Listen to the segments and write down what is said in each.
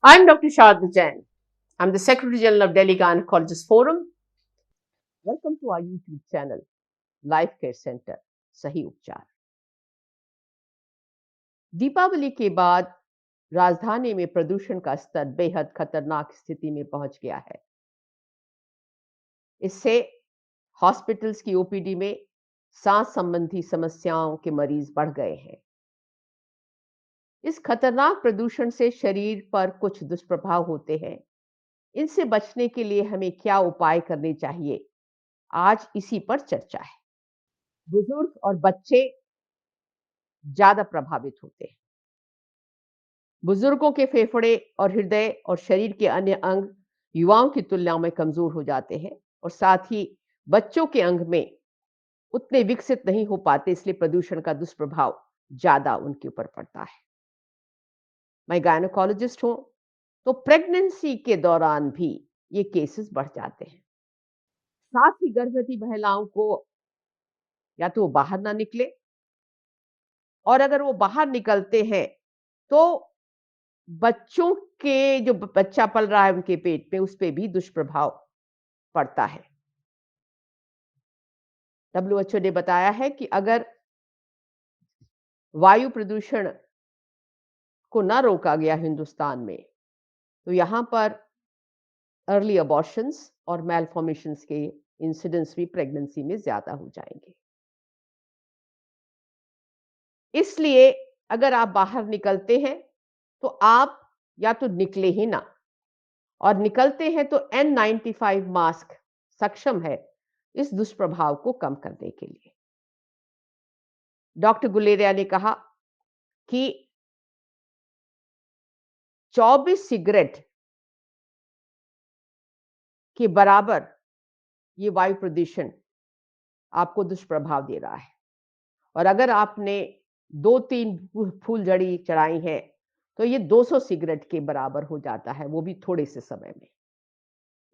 I'm Dr. Shadna Jain. I'm the Secretary General of Delhi Gynecologist Forum. Welcome to our YouTube channel, Life Care Center, सही उपचार। दीपावली के बाद राजधानी में प्रदूषण का स्तर बेहद खतरनाक स्थिति में पहुंच गया है। इससे हॉस्पिटल्स की ओपीडी में सांस संबंधी समस्याओं के मरीज बढ़ गए हैं। इस खतरनाक प्रदूषण से शरीर पर कुछ दुष्प्रभाव होते हैं। इनसे बचने के लिए हमें क्या उपाय करने चाहिए, आज इसी पर चर्चा है। बुजुर्ग और बच्चे ज्यादा प्रभावित होते हैं। बुजुर्गों के फेफड़े और हृदय और शरीर के अन्य अंग युवाओं की तुलना में कमजोर हो जाते हैं और साथ ही बच्चों के अंग में उतने विकसित नहीं हो पाते, इसलिए प्रदूषण का दुष्प्रभाव ज्यादा उनके ऊपर पड़ता है। मैं गायनेकोलॉजिस्ट हूं, तो प्रेगनेंसी के दौरान भी ये केसेस बढ़ जाते हैं। साथ ही गर्भवती महिलाओं को या तो वो बाहर ना निकले, और अगर वो बाहर निकलते हैं तो बच्चों के जो बच्चा पल रहा है उनके पेट में, उस पे भी दुष्प्रभाव पड़ता है। डब्ल्यूएचओ ने बताया है कि अगर वायु प्रदूषण को ना रोका गया हिंदुस्तान में, तो यहां पर अर्ली अबॉर्शंस और मेलफॉर्मेशंस के इंसिडेंस भी प्रेगनेंसी में ज्यादा हो जाएंगे। इसलिए अगर आप बाहर निकलते हैं तो आप या तो निकले ही ना, और निकलते हैं तो N95 मास्क सक्षम है इस दुष्प्रभाव को कम करने के लिए। डॉक्टर गुलेरिया ने कहा कि 24 सिगरेट के बराबर ये वायु प्रदूषण आपको दुष्प्रभाव दे रहा है, और अगर आपने 2-3 फूलझड़ी चढ़ाई है तो ये 200 सिगरेट के बराबर हो जाता है, वो भी थोड़े से समय में।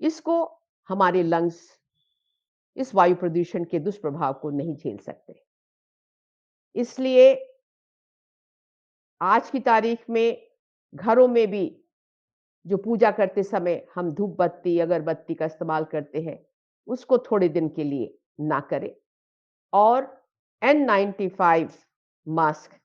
इसको हमारे लंग्स इस वायु प्रदूषण के दुष्प्रभाव को नहीं झेल सकते। इसलिए आज की तारीख में घरों में भी जो पूजा करते समय हम धूप बत्ती, अगरबत्ती का इस्तेमाल करते हैं, उसको थोड़े दिन के लिए ना करें, और N95 मास्क